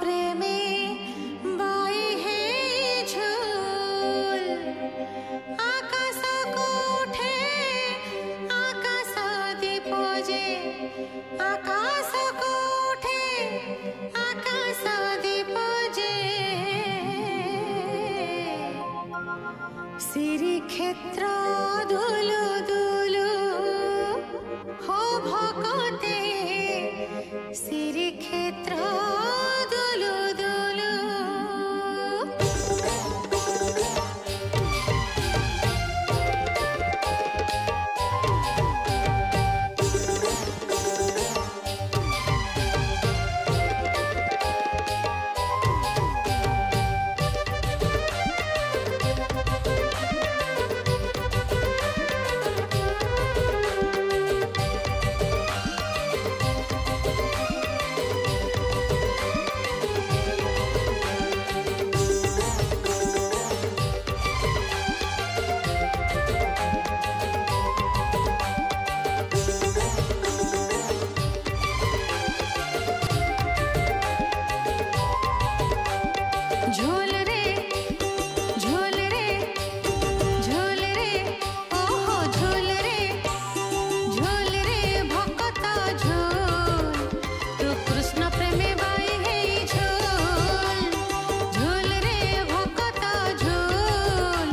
प्रेमे बाई हे झूल आकाश को उठे आकाश दीप जे आकाश को उठे आकाश दीप जे श्री क्षेत्र दुलु दुलु हो भकते श्री क्षेत्र दुलु दुलु झूल रे झूल रे झूल रे ओहो झूल रे भक्त झूल तू कृष्ण प्रेमे बाई हे झूल झूल रे भक्त झूल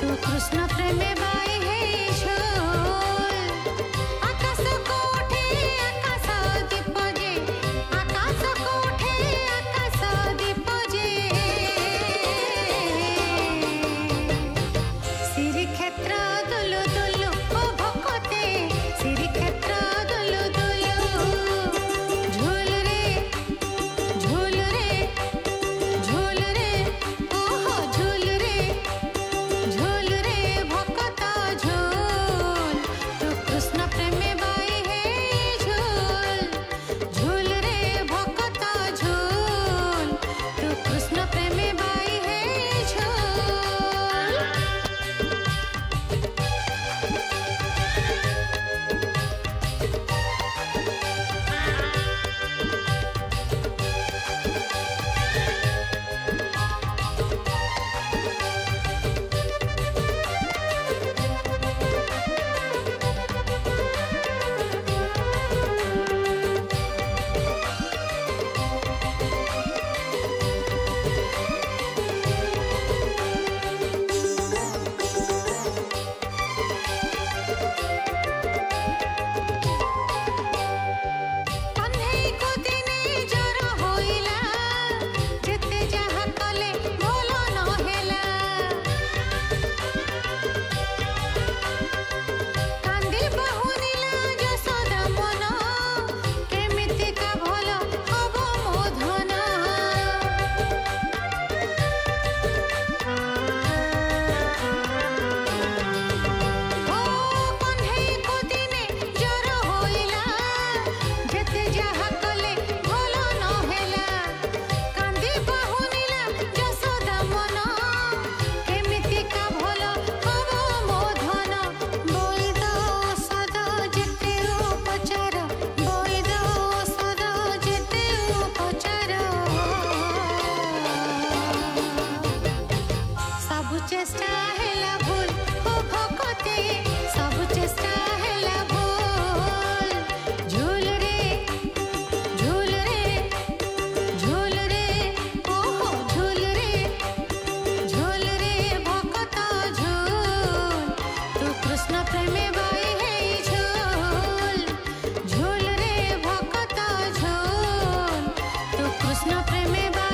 तू कृष्ण प्रेमे बाई हे झूल आकाश को उठे आकाश दीप जे आकाश को उठे आकाश दीप जे श्री क्षेत्र दुलु दुलु ओ भकते श्री क्षेत्र दुलु दुलु झूल रे झूल रे झूल रे ओहो झूल रे भक्त झूल तू कृष्ण प्रेमे बाई हे झूल झूल रे भक्त झूल तू कृष्ण प्रेमे बाई हे झूल कन्हई को दिने जर होइला जेते जहा कले भल न हेला कांदी बहुनिला यशोदा मन केमिति का भल हब मोधन ओ कन्हई को दिने जर होइला जेते जहा कले भल न हेला कांदी बहुनिला यशोदा मन केमिति का भल हब मोधन बैद औषध जेते उपचार बैद औषध जेते उपचार सबु चेष्टा हेला भूल ओ भकते सबु चेष्टा हेला भूल झूल रे झूल रे झूल रे ओहो झूल रे भक्त झूल तू कृष्ण प्रेमे बाई हे झूल झूल रे भक्त झूल तू कृष्ण प्रेमे बाई